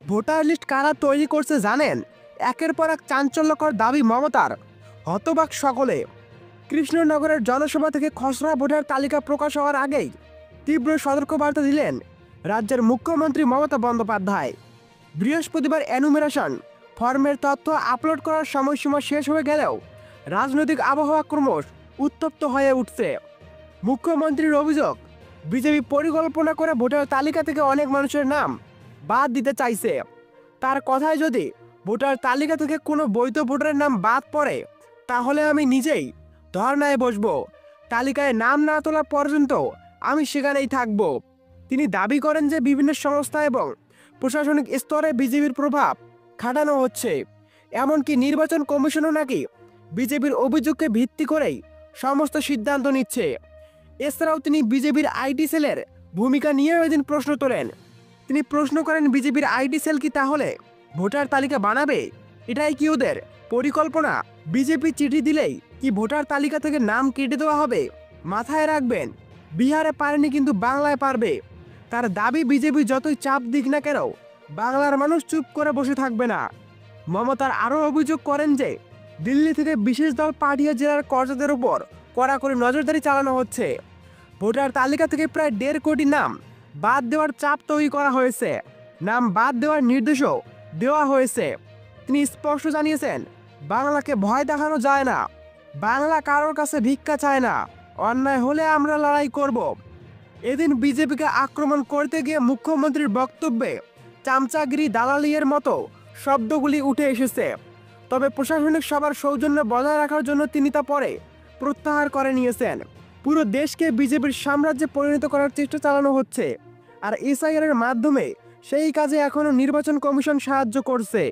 Voter list কারা তৈরি করছে জানেন? একের পর এক চাঞ্চল্যকর দাবি মমতার। হতবাক সকলে। কৃষ্ণনগরের জনসভা থেকে খসড়া ভোটার তালিকা প্রকাশ হওয়ার আগেই তীব্র সতর্কবার্তা দিলেন রাজ্যের মুখ্যমন্ত্রী মমতা বন্দ্যোপাধ্যায়। বৃহস্পতিবার এনুমেরেশন ফর্মের তথ্য আপলোড করার সময়সীমা শেষ হয়ে গেলেও রাজনৈতিক আবহাওয়া ক্রমশ উত্তপ্ত হয়ে উঠছে। মুখ্যমন্ত্রীর অভিযোগ, বিজেপি পরিকল্পনা করে ভোটার তালিকা থেকে অনেক মানুষের নাম বাদ দিতে চাইছে। তার কথায় যদি ভোটার তালিকা থেকে কোনো বৈধ ভোটারের নাম বাদ পড়ে তাহলে আমি নিজেই ধর্নায় বসবো। তালিকায় নাম না তোলা পর্যন্ত আমি সেখানেই থাকব। তিনি দাবি করেন যে বিভিন্ন সংস্থা এবং প্রশাসনিক স্তরে বিজেপির প্রভাব খাটানো হচ্ছে। এমনকি নির্বাচন কমিশনও নাকি বিজেপির অভিযোগকে ভিত্তি করেই সমস্ত সিদ্ধান্ত নিচ্ছে। এছাড়াও তিনি বিজেপির আইটি সেলের ভূমিকা নিয়েও এদিন প্রশ্ন তোলেন। তিনি প্রশ্ন করেন, বিজেপির আইটি সেল কি তাহলে ভোটার তালিকা বানাবে? এটাই কি ওদের পরিকল্পনা? বিজেপি চিঠি দিলেই কি ভোটার তালিকা থেকে নাম কেটে দেওয়া হবে? মাথায় রাখবেন, বিহারে পারেনি কিন্তু বাংলায় পারবে। তার দাবি, বিজেপি যতই চাপ দিক না কেন বাংলার মানুষ চুপ করে বসে থাকবে না। মমতার আরও অভিযোগ করেন যে দিল্লি থেকে বিশেষ দল পাঠিয়ে জেলার কর্তাদের উপর কড়াকড়ি নজরদারি চালানো হচ্ছে। ভোটার তালিকা থেকে প্রায় 1.5 কোটি নাম বাদ দেওয়ার চাপ তৈরি করা হয়েছে। নাম বাদ দেওয়ার নির্দেশও দেওয়া হয়েছে। তিনি স্পষ্ট জানিয়েছেন, বাংলাকে ভয় দেখানো যায় না। বাংলা কারোর কাছে ভিক্ষা চায় না। অন্যায় হলে আমরা লড়াই করব। এদিন বিজেপিকে আক্রমণ করতে গিয়ে মুখ্যমন্ত্রীর বক্তব্যে চামচাগিরি, দালালির মতো শব্দগুলি উঠে এসেছে। তবে প্রশাসনিক সবার সৌজন্য বজায় রাখার জন্য তিনি তা পরে প্রত্যাহার করে নিয়েছেন। পুরো দেশকে বিজেপির সাম্রাজ্যে পরিণত করার চেষ্টা চালানো হচ্ছে, আর এসআইআর এর মাধ্যমে সেই কাজে এখনো নির্বাচন কমিশন সাহায্য করছে।